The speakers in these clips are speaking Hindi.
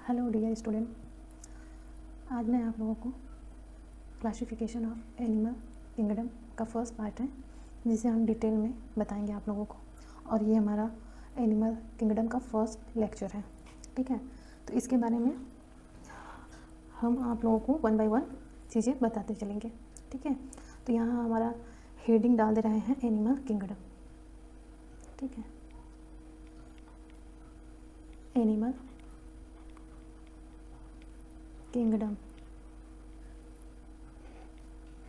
हेलो डियर स्टूडेंट, आज मैं आप लोगों को क्लासिफिकेशन ऑफ एनिमल किंगडम का फर्स्ट पार्ट है जिसे हम डिटेल में बताएंगे आप लोगों को। और ये हमारा एनिमल किंगडम का फर्स्ट लेक्चर है, ठीक है। तो इसके बारे में हम आप लोगों को वन बाय वन चीज़ें बताते चलेंगे, ठीक है। तो यहाँ हमारा हेडिंग डाल दे रहे हैं एनिमल किंगडम, ठीक है। एनिमल किंगडम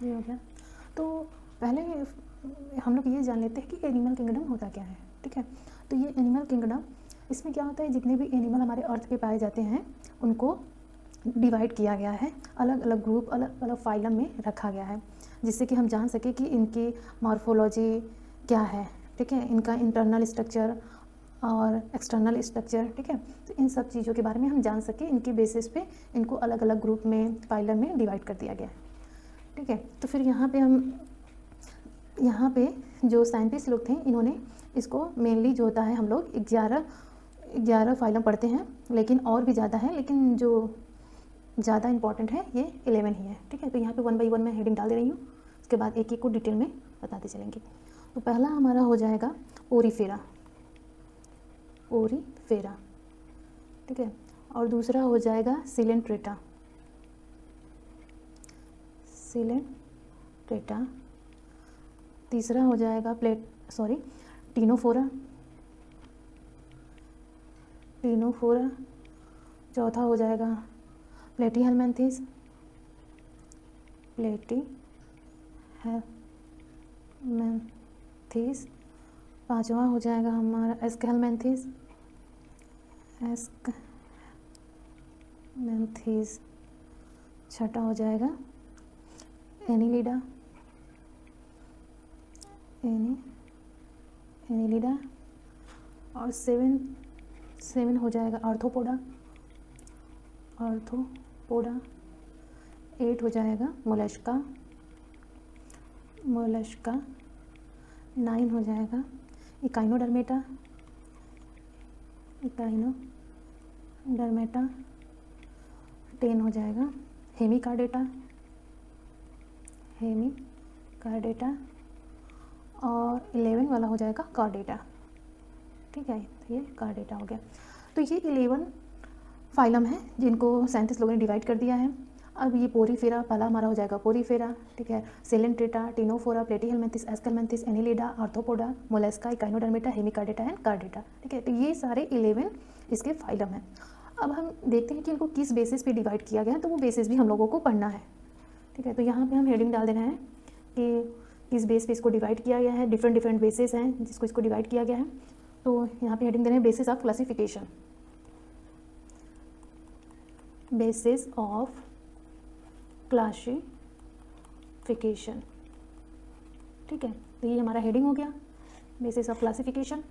ये हो गया। तो पहले हम लोग ये जान लेते हैं कि एनिमल किंगडम होता क्या है, ठीक है। तो ये एनिमल किंगडम, इसमें क्या होता है, जितने भी एनिमल हमारे अर्थ पे पाए जाते हैं उनको डिवाइड किया गया है, अलग अलग ग्रुप, अलग अलग फाइलम में रखा गया है, जिससे कि हम जान सके कि इनकी मॉर्फोलॉजी क्या है, ठीक है, इनका इंटरनल स्ट्रक्चर और एक्सटर्नल स्ट्रक्चर, ठीक है। तो इन सब चीज़ों के बारे में हम जान सके, इनकी बेसिस पे इनको अलग अलग ग्रुप में, फाइलम में डिवाइड कर दिया गया है, ठीक है। तो फिर यहाँ पे जो साइंटिस्ट लोग थे, इन्होंने इसको मेनली जो होता है, हम लोग 11 फाइलम पढ़ते हैं, लेकिन और भी ज़्यादा है, लेकिन जो ज़्यादा इंपॉर्टेंट है ये 11 ही है, ठीक है। तो यहाँ पे वन बाई वन मैं हेडिंग डाल दे रही हूँ, उसके बाद एक एक को डिटेल में बताते चलेंगे। तो पहला हमारा हो जाएगा ओरीफेरा, ठीक है। और दूसरा हो जाएगा सिलेंट्रेटा, तीसरा हो जाएगा टीनोफोरा, चौथा हो जाएगा प्लेटीहेलमिन्थेस, पांचवा हो जाएगा हमारा एस्केलमेंथिस, छठा हो जाएगा एनिलिडा, और सेवन हो जाएगा आर्थ्रोपोडा, 8 हो जाएगा मोलस्का, 9 हो जाएगा इकाइनोडर्मेटा, 10 हो जाएगा हेमिकार्डेटा, और 11 वाला हो जाएगा कार्डेटा, ठीक है। तो ये कार्डेटा हो गया। तो ये 11 फाइलम है जिनको साइंटिस्ट लोगों ने डिवाइड कर दिया है। अब ये पोरीफेरा, पहला हमारा हो जाएगा पोरीफेरा, ठीक है। Coelenterata, Ctenophora, Platyhelminthes, Aschelminthes, Annelida, arthropoda, Mollusca, Echinodermata, Hemichordata and chordata, ठीक है। तो ये सारे 11 इसके फाइलम हैं। अब हम देखते हैं कि इनको किस बेसिस पे डिवाइड किया गया है, तो वो बेसिस भी हम लोगों को पढ़ना है, ठीक है। तो यहाँ पे हम हेडिंग डाल दे रहे हैं कि किस बेस पे इसको डिवाइड किया गया है। डिफरेंट बेसिस हैं जिसको इसको डिवाइड किया गया है। तो यहाँ पे हेडिंग दे रहे हैं बेसिस ऑफ क्लासिफिकेशन, ठीक है। तो ये हमारा हेडिंग हो गया, बेसिस ऑफ क्लासिफिकेशन।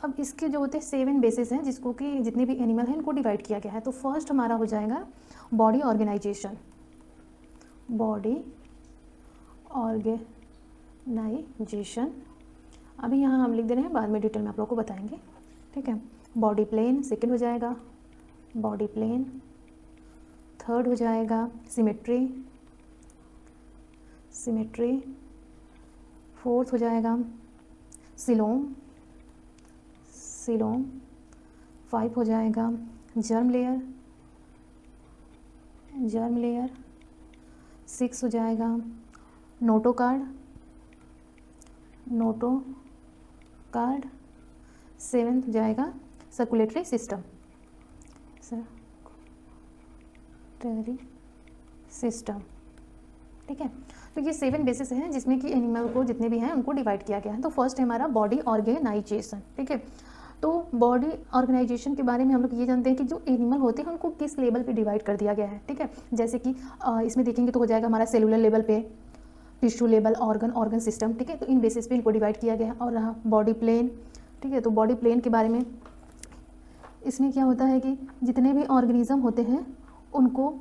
अब इसके जो होते हैं 7 बेसिस हैं जिसको कि जितने भी एनिमल हैं इनको डिवाइड किया गया है। तो फर्स्ट हमारा हो जाएगा बॉडी ऑर्गेनाइजेशन, अभी यहाँ हम लिख दे रहे हैं, बाद में डिटेल में आप लोगों को बताएंगे, ठीक है। बॉडी प्लेन सेकंड हो जाएगा, थर्ड हो जाएगा सिमेट्री, फोर्थ हो जाएगा सिलोम, 5 हो जाएगा जर्म लेयर, 6 हो जाएगा नोटोकार्ड, 7th हो जाएगा सर्कुलेटरी सिस्टम, ठीक है। तो ये 7 बेसिस हैं जिसमें कि एनिमल को जितने भी हैं उनको डिवाइड किया गया है। तो फर्स्ट है हमारा बॉडी ऑर्गेनाइजेशन, ठीक है। तो बॉडी ऑर्गेनाइजेशन के बारे में हम लोग ये जानते हैं कि जो एनिमल होते हैं उनको किस लेवल पे डिवाइड कर दिया गया है, ठीक है। जैसे कि इसमें देखेंगे तो हो जाएगा हमारा सेलुलर लेवल पे, टिश्यू लेवल, ऑर्गन सिस्टम, ठीक है। तो इन बेसिस पे इनको डिवाइड किया गया है। और रहा बॉडी प्लेन, ठीक है। तो बॉडी प्लेन के बारे में इसमें क्या होता है कि जितने भी ऑर्गेनिज्म होते हैं उनको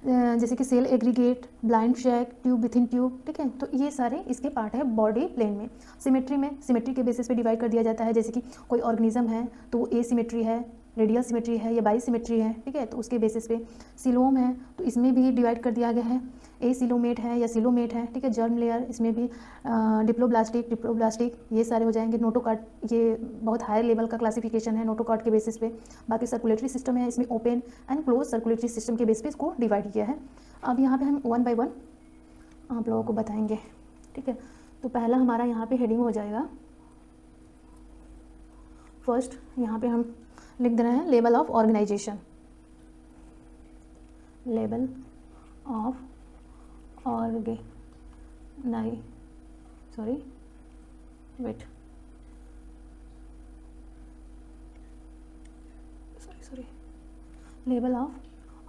जैसे कि सेल एग्रीगेट, ब्लाइंड शैक, ट्यूब विथिन ट्यूब, ठीक है। तो ये सारे इसके पार्ट है बॉडी प्लेन में। सिमेट्री के बेसिस पे डिवाइड कर दिया जाता है। जैसे कि कोई ऑर्गेनिज्म है तो वो ए सिमेट्री है, रेडियल सिमेट्री है या बाई सिमेट्री है, ठीक है, तो उसके बेसिस पे। सिलोम है तो इसमें भी डिवाइड कर दिया गया है, ए सिलोमेट है या सिलोमेट है, ठीक है। जर्म लेयर, इसमें भी डिप्लोब्लास्टिक ये सारे हो जाएंगे। नोटोकॉट ये बहुत हायर लेवल का क्लासिफिकेशन है नोटोकॉट के बेसिस पे। बाकी सर्कुलेटरी सिस्टम है, इसमें open and close circulatory system के बेस पे इसको डिवाइड किया है। अब यहाँ पे हम 1 बाय 1 आप लोगों को बताएंगे, ठीक है। तो पहला हमारा यहाँ पे हेडिंग हो जाएगा, फर्स्ट यहाँ पे हम लिख दे रहे हैं level of organisation. Level of level of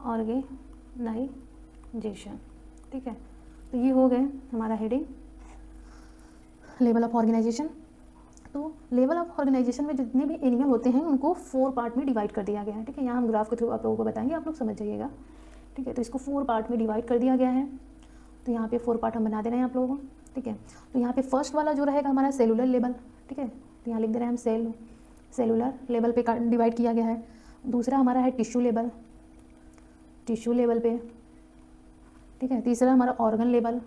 organisation, ठीक है। तो ये हो गए हमारा हेडिंग लेवल ऑफ ऑर्गेनाइजेशन। तो लेवल ऑफ ऑर्गेनाइजेशन में जितने भी एनिमल होते हैं उनको 4 पार्ट में डिवाइड कर दिया गया है, ठीक है। यहाँ हम ग्राफ के थ्रू आप लोगों को बताएंगे, आप लोग समझ जाइएगा, ठीक है। तो इसको 4 पार्ट में डिवाइड कर दिया गया है। तो यहाँ पे 4 पार्ट हम बना दे रहे हैं आप लोगों को, ठीक है। तो यहाँ पे फर्स्ट वाला जो रहेगा हमारा सेलुलर लेवल, ठीक है। तो यहाँ लिख दे रहे हैं हम सेलुलर लेवल पे डिवाइड किया गया है। दूसरा हमारा है टिश्यू लेवल पे, ठीक है। तीसरा हमारा ऑर्गन लेवल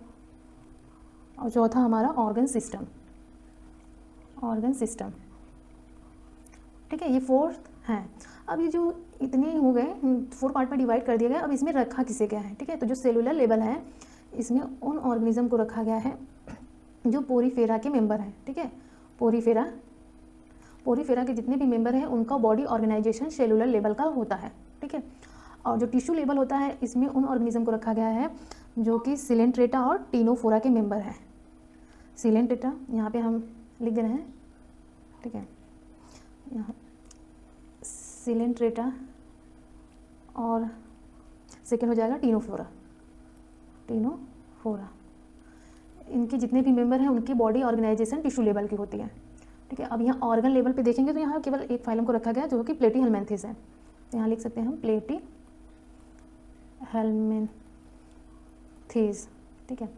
और चौथा हमारा ऑर्गन सिस्टम, ठीक है। ये 4 हैं। अब ये जो इतने हो गए 4 पार्ट में डिवाइड कर दिया गया। अब इसमें रखा किसे गया है, ठीक है। तो जो सेलुलर लेवल है इसमें उन ऑर्गेनिज्म को रखा गया है जो पोरीफेरा के मेंबर हैं, ठीक है। पोरीफेरा के जितने भी मेंबर हैं उनका बॉडी ऑर्गेनाइजेशन सेलुलर लेवल का होता है, ठीक है। और जो टिश्यू लेवल होता है इसमें उन ऑर्गेनिज्म को रखा गया है जो कि सिलेंट्रेटा और टीनोफोरा के मेंबर हैं। सिलेंट्रेटा यहाँ पे हम लिख दे रहे हैं, ठीक है। यहाँ सिलेंट्रेटा और सेकेंड हो जाएगा टीनोफोरा। इनके जितने भी मेंबर हैं उनकी बॉडी ऑर्गेनाइजेशन टिश्यू लेवल की होती है, ठीक है। अब यहाँ ऑर्गन लेवल पे देखेंगे तो यहाँ केवल एक फाइलम को रखा गया जो कि प्लेटीहेल्मिन्थेस है। तो यहाँ लिख सकते हैं हम प्लेटीहेल्मिन्थेस, ठीक है।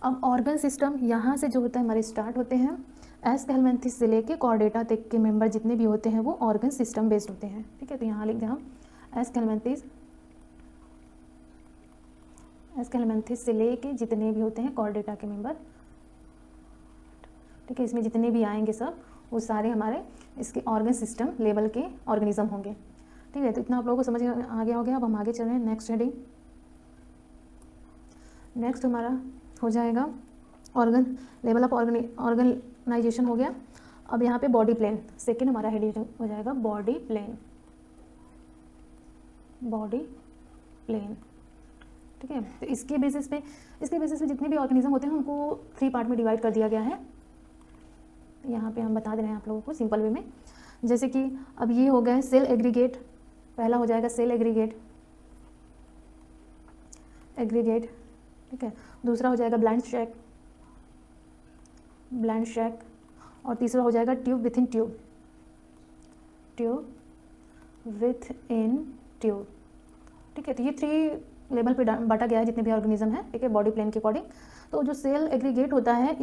अब ऑर्गन सिस्टम यहाँ से जो होता है हमारे स्टार्ट होते हैं। एस्केल्मेंथिस से लेके कॉर्डेटा तक के मेंबर जितने भी होते हैं वो ऑर्गन सिस्टम बेस्ड होते हैं, ठीक है। तो यहाँ लिख दें हम एस्केल्मेंथिस से लेके जितने भी होते हैं कॉर्डेटा के मेंबर, ठीक है। इसमें जितने भी आएंगे सब वो सारे हमारे इसके ऑर्गन सिस्टम लेवल के ऑर्गेनिज्म होंगे, ठीक है। तो इतना आप लोगों को समझ आ गया हो गया। अब हम आगे चल रहे हैं नेक्स्ट हेडिंग। नेक्स्ट हमारा हो जाएगा ऑर्गन लेवल ऑफ ऑर्गेनाइजेशन हो गया। अब यहाँ पे बॉडी प्लेन, सेकेंड हमारा हेडिंग हो जाएगा बॉडी प्लेन, ठीक है। तो इसके बेसिस पे जितने भी ऑर्गेनिज्म होते हैं उनको 3 पार्ट में डिवाइड कर दिया गया है। यहाँ पे हम बता दे रहे हैं आप लोगों को सिंपल वे में। जैसे कि अब ये हो गया सेल एग्रीगेट, पहला हो जाएगा सेल एग्रीगेट, ठीक है। दूसरा हो जाएगा ब्लाइंड शैक, और तीसरा हो जाएगा ट्यूब विथ इन ट्यूब, ठीक है। तो ये 3 लेवल पे बांटा गया है जितने भी ऑर्गेनिज्म है, ठीक है, बॉडी प्लेन के अकॉर्डिंग। तो जो सेल एग्रीगेट होता है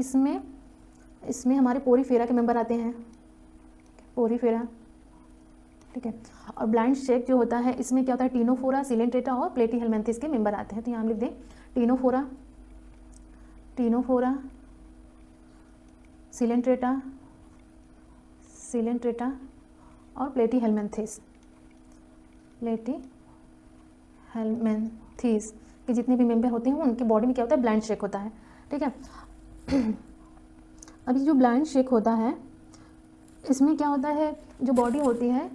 इसमें हमारे पोरीफेरा के मेंबर आते हैं, पोरीफेरा, ठीक है। और ब्लाइंड शैक जो होता है इसमें क्या होता है टीनोफोरा, सिलेंट्रेटा और प्लेटीहेल्मिन्थेस के मेंबर आते हैं। तो यहाँ हम लिख दें टीनोफोरा, सिलेंट्रेटा और प्लेटीहेल्मिन्थेस के जितने भी मेंबर होते हैं उनके बॉडी में क्या होता है ब्लाइंड शेक होता है, ठीक है। अभी जो ब्लाइंड शेक होता है इसमें क्या होता है, जो बॉडी होती है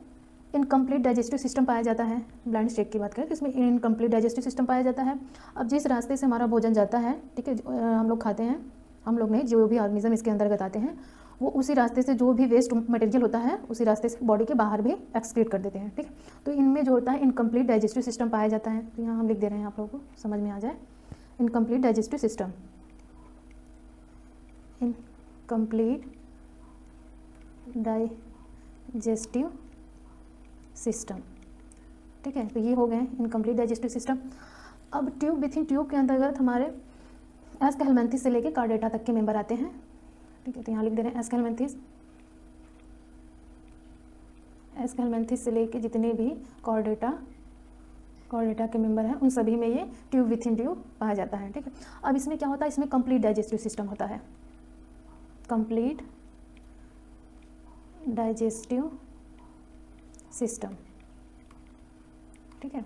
इनकम्प्लीट डाइजेस्टिव सिस्टम पाया जाता है। ब्लाइंड शेक की बात करें तो इसमें इनकम्प्लीट डाइजेस्टिव सिस्टम पाया जाता है। अब जिस रास्ते से हमारा भोजन जाता है, ठीक है, हम लोग खाते हैं, हम लोग नहीं, जो भी ऑर्गेनिज्म इसके अंतर्गत आते हैं वो उसी रास्ते से जो भी वेस्ट मटेरियल होता है उसी रास्ते से बॉडी के बाहर भी एक्सक्रीट कर देते हैं, ठीक है। तो इनमें जो होता है इनकम्प्लीट डाइजेस्टिव सिस्टम पाया जाता है। तो यहाँ हम लिख दे रहे हैं आप लोगों को समझ में आ जाए, इनकम्प्लीट डाइजेस्टिव सिस्टम, ठीक है। तो ये हो गए इनकम्प्लीट डाइजेस्टिव सिस्टम। अब ट्यूब विथ इन ट्यूब के अंतर्गत हमारे एस्केल्मेंथिस से लेके कार्डेटा तक के मेंबर आते हैं, ठीक है। तो यहाँ लिख दे रहे हैं एस्केलमेंथिस से लेके जितने भी कॉर्डेटा के मेंबर हैं उन सभी में ये ट्यूब विथ इन ट्यूब पाया जाता है। ठीक है, अब इसमें क्या होता है, इसमें कंप्लीट डाइजेस्टिव सिस्टम होता है, कंप्लीट डाइजेस्टिव सिस्टम। ठीक है,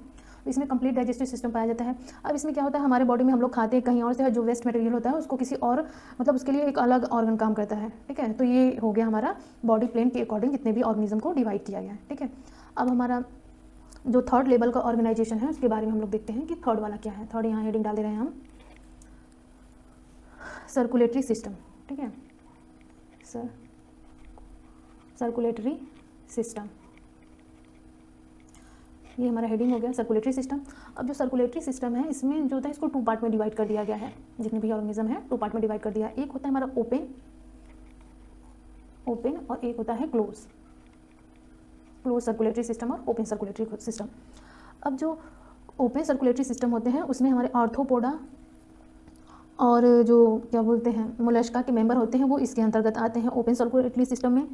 इसमें कंप्लीट डाइजेस्टिव सिस्टम पाया जाता है। अब इसमें क्या होता है, हमारे बॉडी में हम लोग खाते हैं कहीं और से, जो वेस्ट मटेरियल होता है उसको किसी और मतलब उसके लिए एक अलग ऑर्गन काम करता है। ठीक है, तो ये हो गया हमारा बॉडी प्लेन के अकॉर्डिंग जितने भी ऑर्गेनिज्म को डिवाइड किया गया है। ठीक है, अब हमारा जो थर्ड लेवल का ऑर्गेनाइजेशन है उसके बारे में हम लोग देखते हैं कि थर्ड वाला क्या है। थर्ड यहाँ हेडिंग डाल दे रहे हैं हम, सर्कुलेटरी सिस्टम। ठीक है, सर्कुलेटरी सिस्टम, ये हमारा हेडिंग हो गया सर्कुलेटरी सिस्टम। अब जो सर्कुलेटरी सिस्टम है इसमें जो होता है इसको 2 पार्ट में डिवाइड कर दिया गया है, जितने भी ऑर्गेनिज्म है 2 पार्ट में डिवाइड कर दिया है। एक होता है हमारा ओपन और एक होता है क्लोज सर्कुलेटरी सिस्टम और ओपन सर्कुलेटरी सिस्टम। अब जो ओपन सर्कुलेटरी सिस्टम होते हैं उसमें हमारे आर्थ्रोपोडा और जो क्या बोलते हैं मोलस्का के मेंबर होते हैं वो इसके अंतर्गत आते हैं ओपन सर्कुलेटरी सिस्टम में।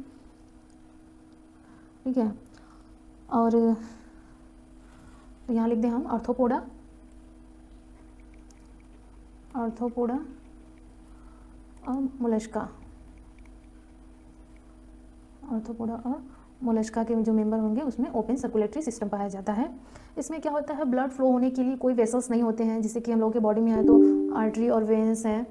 ठीक है, और यहाँ लिख दें हम आर्थ्रोपोडा और मोलस्का, आर्थ्रोपोडा और मोलस्का के जो मेंबर होंगे उसमें ओपन सर्कुलेटरी सिस्टम पाया जाता है। इसमें क्या होता है, ब्लड फ्लो होने के लिए कोई वेसल्स नहीं होते हैं, जैसे कि हम लोगों के बॉडी में है तो आर्टरी और वेन्स हैं,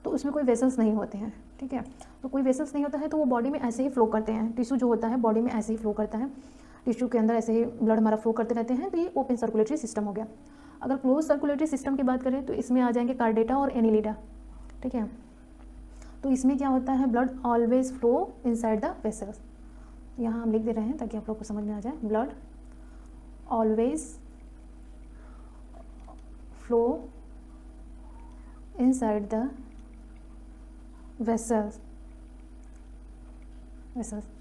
तो उसमें कोई वेसल्स नहीं होते हैं। ठीक है, तो कोई वेसल्स नहीं होता है तो वो बॉडी में ऐसे ही फ्लो करते हैं, टिश्यू जो होता है बॉडी में ऐसे ही फ्लो करता है, टिश्यू के अंदर ऐसे ही ब्लड हमारा फ्लो करते रहते हैं, तो ये ओपन सर्कुलेटरी सिस्टम हो गया। अगर क्लोज सर्कुलेटरी सिस्टम की बात करें तो इसमें आ जाएंगे कार्डेटा और एनिलिडा। ठीक है, तो इसमें क्या होता है, blood always flow inside the vessels. यहाँ हम लिख दे रहे हैं ताकि आप लोग को समझ में आ जाए, blood always flow inside the vessels.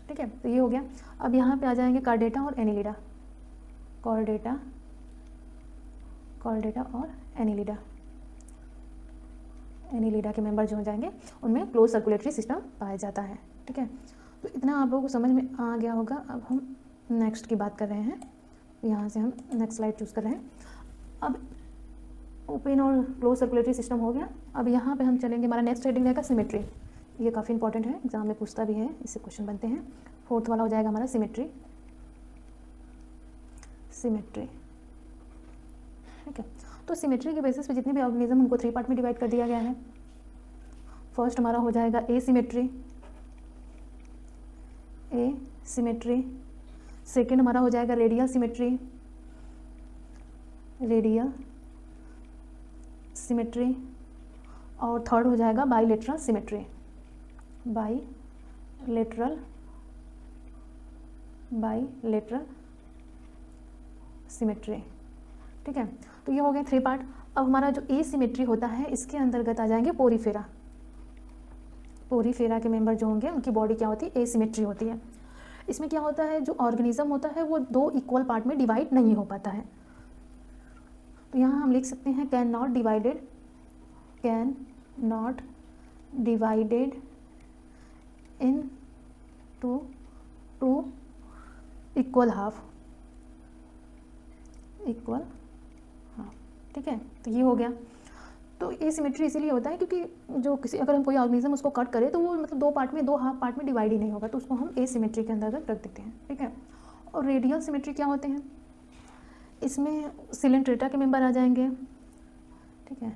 ठीक है, तो ये हो गया। अब यहाँ पे आ जाएंगे कार्डेटा और एनिलिडा, कार्डेटा और एनिलिडा के मेंबर जो हो जाएंगे उनमें क्लोज सर्कुलेटरी सिस्टम पाया जाता है। ठीक है, तो इतना आप लोगों को समझ में आ गया होगा। अब हम नेक्स्ट की बात कर रहे हैं, यहाँ से हम नेक्स्ट स्लाइड चूज़ कर रहे हैं। अब ओपन और क्लोज सर्कुलेटरी सिस्टम हो गया। अब यहाँ पे हम चलेंगे, हमारा नेक्स्ट हेडिंग रहेगा सिमेट्री। ये काफ़ी इंपॉर्टेंट है, एग्जाम में पूछता भी है, इससे क्वेश्चन बनते हैं। 4th वाला हो जाएगा हमारा सिमेट्री। ठीक है, तो सिमेट्री के बेसिस पे जितने भी ऑर्गेनिज्म उनको 3 पार्ट में डिवाइड कर दिया गया है। फर्स्ट हमारा हो जाएगा एसिमेट्री। सेकेंड हमारा हो जाएगा रेडियल सिमेट्री। और थर्ड हो जाएगा बाईलेटरल सिमेट्री। ठीक है, तो ये हो गए 3 पार्ट। अब हमारा जो एसिमेट्री होता है इसके अंतर्गत आ जाएंगे पोरीफेरा के मेंबर जो होंगे उनकी बॉडी क्या होती है, एसिमेट्री होती है। इसमें क्या होता है, जो ऑर्गेनिज्म होता है वो 2 इक्वल पार्ट में डिवाइड नहीं हो पाता है। तो यहाँ हम लिख सकते हैं can not divided into equal half. ठीक है, तो ये हो गया। तो एसिमेट्री इसीलिए होता है क्योंकि जो किसी अगर हम कोई ऑर्गेनिज्म उसको कट करें तो वो मतलब 2 पार्ट में 2 हाफ पार्ट में डिवाइड ही नहीं होगा, तो उसको हम एसिमेट्री के अंतर्गत रख देते हैं। ठीक है, और रेडियल सिमेट्री क्या होते हैं, इसमें सिलेंट्रेटा के मेंबर आ जाएंगे। ठीक है,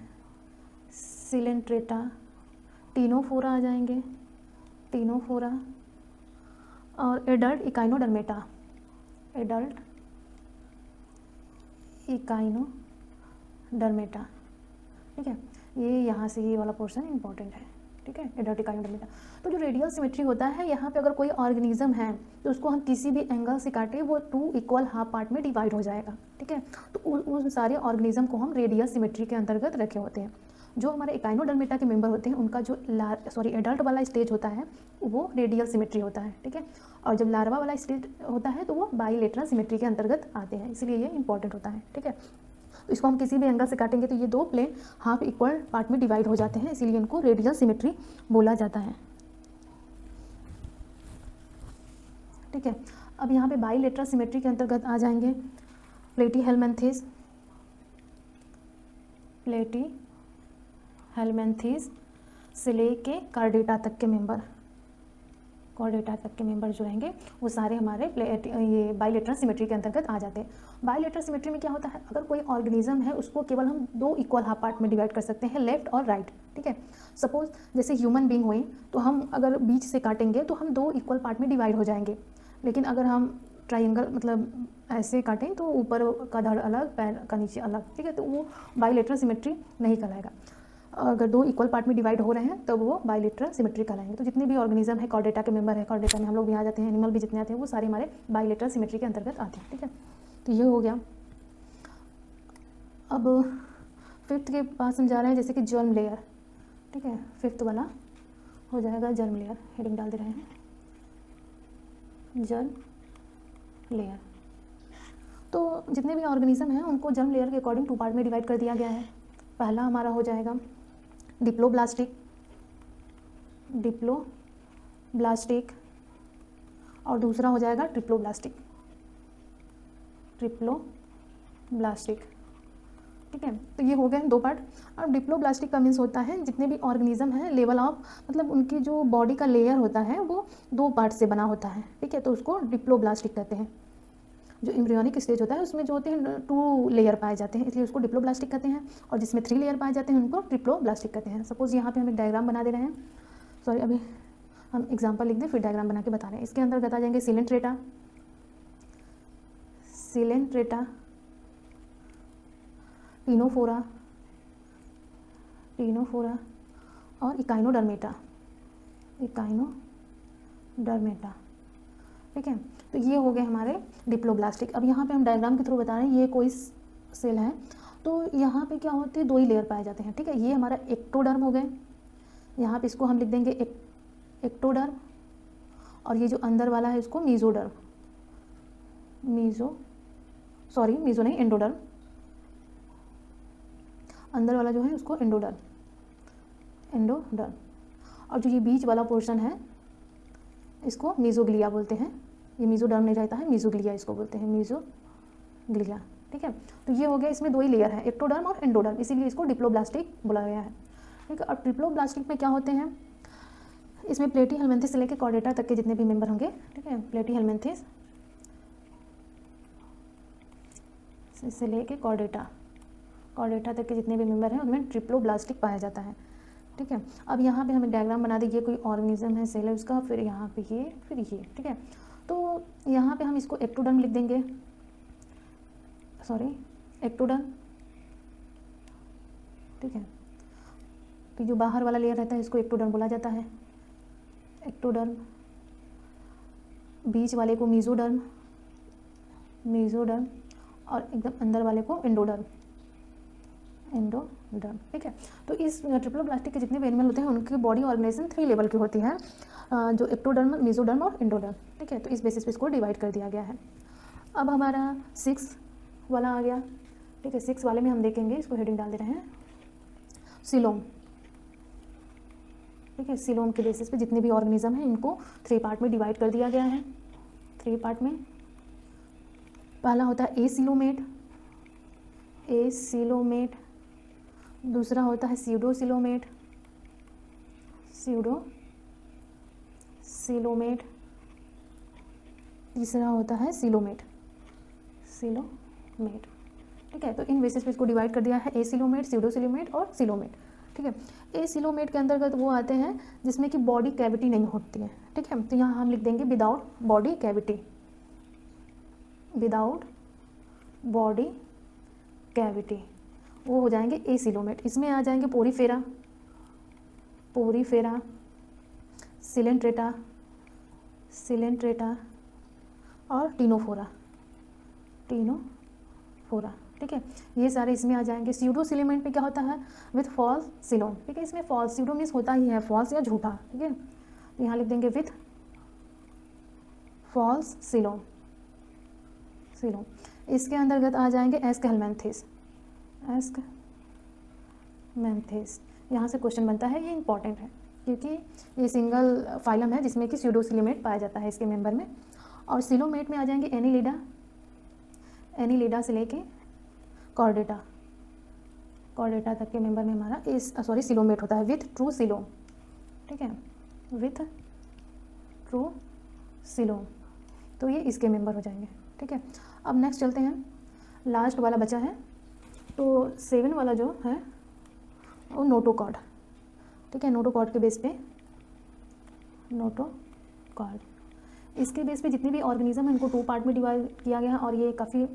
सिलेंट्रेटा, टीनोफोरा आ जाएंगे, और एडल्ट इकाइनोडर्मेटा। ठीक है, ये यहाँ से ये वाला पोर्शन इंपॉर्टेंट है। ठीक है, एडल्ट इकाइनोडर्मेटा। तो जो रेडियल सिमेट्री होता है, यहाँ पे अगर कोई ऑर्गेनिज्म है तो उसको हम किसी भी एंगल से काटें वो 2 इक्वल हाफ पार्ट में डिवाइड हो जाएगा। ठीक है, तो उन सारे ऑर्गेनिज्म को हम रेडियल सिमेट्री के अंतर्गत रखे होते हैं। जो हमारे इकाइनोडर्मेटा के मेंबर होते हैं उनका जो एडल्ट वाला स्टेज होता है वो रेडियल सिमेट्री होता है। ठीक है, और जब लार्वा वाला स्टेज होता है तो वो बाईलेटरल सिमेट्री के अंतर्गत आते हैं, इसलिए ये इंपॉर्टेंट होता है। ठीक है, तो इसको हम किसी भी एंगल से काटेंगे तो ये 2 प्लेन हाफ इक्वल पार्ट में डिवाइड हो जाते हैं, इसीलिए इनको रेडियल सिमेट्री बोला जाता है। ठीक है, अब यहाँ पे बाइलेटरल सिमेट्री के अंतर्गत आ जाएंगे प्लेटीहेलमिन्थेस, प्लेटीहेलमिन्थेस से लेके कार्डेटा तक के मेंबर, कॉर्डेटा तक के मेंबर जो रहेंगे वो सारे हमारे ये बाइलेटरल सिमेट्री के अंतर्गत आ जाते हैं। बाइलेटरल सिमेट्री में क्या होता है, अगर कोई ऑर्गेनिज्म है उसको केवल हम 2 इक्वल हाफ पार्ट में डिवाइड कर सकते हैं, लेफ्ट और राइट, ठीक है। सपोज जैसे ह्यूमन बीइंग हुए तो हम अगर बीच से काटेंगे तो हम 2 इक्वल पार्ट में डिवाइड हो जाएंगे, लेकिन अगर हम ट्राइंगल मतलब ऐसे काटें तो ऊपर का धड़ अलग, पैर का नीचे अलग, ठीक है, तो वो बाइलेटरल सिमेट्री नहीं कहलाएगा। अगर 2 इक्वल पार्ट में डिवाइड हो रहे हैं तब वो बाइलेटरल सिमेट्री कहलाएंगे। तो जितने भी ऑर्गेनिज्म है कॉर्डेटा के मेंबर है, कॉर्डेटा में हम लोग भी आ जाते हैं, एनिमल भी जितने आते हैं वो सारे हमारे बाइलेटरल सिमेट्री के अंतर्गत आते हैं, ठीक है। तो ये हो गया। अब 5th के पास हम जा रहे हैं, जैसे कि जर्म लेयर, ठीक है, 5th वाला हो जाएगा जर्म लेयर, हेडिंग डाल दे रहे हैं जर्म लेयर। तो जितने भी ऑर्गेनिज्म हैं उनको जर्म लेयर के अकॉर्डिंग 2 पार्ट में डिवाइड कर दिया गया है। पहला हमारा हो जाएगा डिप्लोब्लास्टिक, डिप्लोब्लास्टिक, और दूसरा हो जाएगा ट्रिप्लोब्लास्टिक, ट्रिप्लोब्लास्टिक, ठीक है। तो ये हो गए 2 पार्ट। अब डिप्लोब्लास्टिक का मीन्स होता है जितने भी ऑर्गेनिज्म हैं लेवल ऑफ मतलब उनकी जो बॉडी का लेयर होता है वो 2 पार्ट से बना होता है, ठीक है, तो उसको डिप्लोब्लास्टिक कहते हैं। जो एम्ब्रियोनिक स्टेज होता है उसमें जो होते हैं 2 लेयर पाए जाते हैं, इसलिए उसको डिप्लोब्लास्टिक कहते हैं, और जिसमें 3 लेयर पाए जाते हैं उनको ट्रिप्लोब्लास्टिक कहते हैं। सपोज यहाँ पे हम एक डायग्राम बना दे रहे हैं, सॉरी अभी हम एग्जाम्पल लिख दें फिर डायग्राम बना के बता रहे हैं। इसके अंतर्गत आ जाएंगे सिलेंट्रेटा, सिलेंट्रेटा, टीनोफोरा, टीनोफोरा, और इकाइनोडर्मेटा, इकाइनोडर्मेटा, ठीक है। तो ये हो गए हमारे डिप्लोब्लास्टिक। अब यहाँ पे हम डायग्राम के थ्रू बता रहे हैं ये कोई सेल है, तो यहाँ पे क्या होते हैं 2 ही लेयर पाए जाते हैं, ठीक है। ये हमारा एक्टोडर्म हो गए, यहाँ पे इसको हम लिख देंगे एक्टोडर्म, और ये जो अंदर वाला है इसको मीजोडर्म, मीजो नहीं एंडोडर्म, अंदर वाला जो है उसको एंडोडर्म, और जो ये बीच वाला पोर्शन है इसको मीजोग्लिया बोलते हैं। ये मीजोडर्म नहीं रहता है, मीजोग्लिया इसको बोलते हैं, मीजोग्लिया, ठीक है। तो ये हो गया, इसमें 2 ही लेयर है, एक्टोडर्म और एंडोडर्म, इसीलिए इसको डिप्लोब्लास्टिक बोला गया है, ठीक है। और ट्रिप्लोब्लास्टिक में क्या होते हैं, इसमें प्लेटीहेलमिन्थेस से लेकर कॉर्डेटा तक के जितने भी मेंबर होंगे, ठीक है, प्लेटीहेलमिन्थेस से लेकर कॉर्डेटा तक के जितने भी मेंबर हैं उनमें ट्रिप्लोब्लास्टिक पाया जाता है, ठीक है। अब यहाँ पे हम एक डायग्राम बना देंगे, कोई ऑर्गेनिज्म है सेल है उसका, फिर यहाँ पे ये, फिर ये, ठीक है। तो यहाँ पे हम इसको एक्टोडर्म लिख देंगे, सॉरी एक्टोडर्म, ठीक है। तो जो बाहर वाला लेयर रहता है इसको एक्टोडर्म बोला जाता है, एक्टोडर्म। बीच वाले को मीजोडर्म, और एकदम अंदर वाले को एंडोडर्म, ठीक है। तो इस ट्रिप्लोब्लास्टिक के जितने भी एनिमल होते हैं उनकी बॉडी ऑर्गेनाइजेशन 3 लेवल की होती है, जो एक्टोडर्म, मीजोडर्म और एंडोडर्म, ठीक है। तो इस बेसिस पे इसको डिवाइड कर दिया गया है। अब हमारा 6 वाला आ गया, ठीक है। 6 वाले में हम देखेंगे, इसको हेडिंग डाल दे रहे हैं सिलोम, ठीक है। सिलोम के बेसिस पे जितने भी ऑर्गेनिज्म हैं इनको 3 पार्ट में डिवाइड कर दिया गया है, 3 पार्ट में। पहला होता है एसिलोमेट, दूसरा होता है सीडोसिलोमेट, तीसरा होता है सिलोमेट, ठीक है। तो इन बेसिस पे इसको डिवाइड कर दिया है, एसिलोमेट, सीडोसिलोमेट और सिलोमेट, ठीक है। एसिलोमेट के अंतर्गत वो आते हैं जिसमें कि बॉडी कैविटी नहीं होती है, ठीक है। तो यहाँ हम लिख देंगे विदाउट बॉडी कैविटी, वो हो जाएंगे एसिलोमेट। इसमें आ जाएंगे पोरीफेरा, सिलेंट्रेटा और टीनोफोरा, ठीक है। ये सारे इसमें आ जाएंगे। सीडोसिलोमेट में क्या होता है, विथ फॉल्स सिलोम, ठीक है। इसमें फॉल्स, सीडो मीन्स होता ही है फॉल्स या झूठा, ठीक है। तो यहाँ लिख देंगे विथ फॉल्स सिलोम। इसके अंतर्गत आ जाएंगे एस्कहेलमिन्थेस, यहाँ से क्वेश्चन बनता है, ये इंपॉर्टेंट है क्योंकि ये सिंगल फाइलम है जिसमें कि सीडोसिलोमेट पाया जाता है इसके मेंबर में। और सिलोमेट में आ जाएंगे एनीलिडा से लेके कॉर्डेटा तक के मेंबर में हमारा सिलोमेट होता है विथ ट्रू सिलोम, ठीक है, विथ ट्रू सिलोम, तो ये इसके मेंबर हो जाएंगे, ठीक है। अब नेक्स्ट चलते हैं, लास्ट वाला बचा है, तो 7 वाला जो है वो नोटोकॉर्ड, ठीक है, नोटोकॉर्ड के बेस पे, नोटोकॉर्ड इसके बेस पे जितने भी ऑर्गेनिज्म हैं इनको 2 पार्ट में डिवाइड किया गया है और ये काफ़ी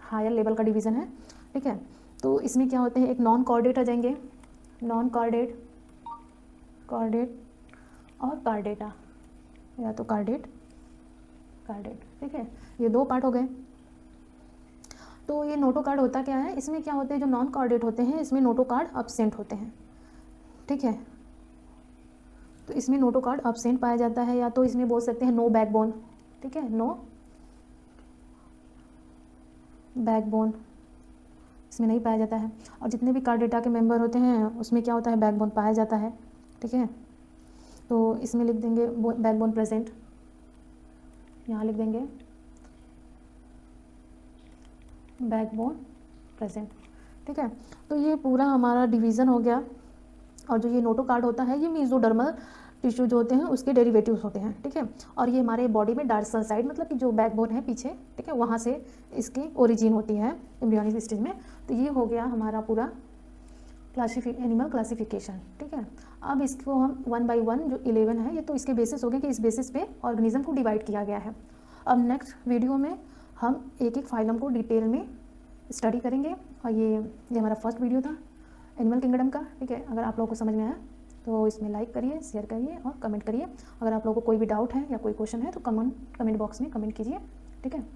हायर लेवल का डिवीज़न है, ठीक है। तो इसमें क्या होते हैं, एक नॉन कॉर्डेट आ जाएंगे, नॉन कॉर्डेट और कार्डेटा, या तो कार्डेट, ठीक है, ये 2 पार्ट हो गए। तो ये नोटोकॉर्ड होता क्या है, इसमें क्या होते हैं, जो नॉन कॉर्डेट होते हैं इसमें नोटोकॉर्ड अब्सेंट होते हैं, ठीक है। तो इसमें नोटोकॉर्ड अब्सेंट पाया जाता है, या तो इसमें बोल सकते हैं नो बैकबोन, ठीक है, नो बैकबोन इसमें नहीं पाया जाता है। और जितने भी कार्डेटा के मेंबर होते हैं उसमें क्या होता है, बैकबोन पाया जाता है, ठीक है। तो इसमें लिख देंगे बैकबोन प्रेजेंट, यहाँ लिख देंगे बैकबोन प्रेजेंट, ठीक है। तो ये पूरा हमारा डिवीज़न हो गया। और जो ये नोटोकॉर्ड होता है ये मेसोडर्मल टिश्यू जो होते हैं उसके डेरिवेटिव्स होते हैं, ठीक है। और ये हमारे बॉडी में डार्सल साइड, मतलब कि जो बैकबोन है पीछे, ठीक है, वहाँ से इसकी ओरिजिन होती है एम्ब्रियोनिक स्टेज में। तो ये हो गया हमारा पूरा एनिमल क्लासिफिकेशन, ठीक है। अब इसको हम 1 बाय 1 जो 11 है ये तो इसके बेसिस हो गए कि इस बेसिस पे ऑर्गेनिज्म को डिवाइड किया गया है। अब नेक्स्ट वीडियो में हम एक एक फाइलम को डिटेल में स्टडी करेंगे। और ये हमारा फर्स्ट वीडियो था एनिमल किंगडम का, ठीक है। अगर आप लोगों को समझ में आया तो इसमें लाइक करिए, शेयर करिए और कमेंट करिए। अगर आप लोगों को कोई भी डाउट है या कोई क्वेश्चन है तो कमेंट बॉक्स में कमेंट कीजिए, ठीक है।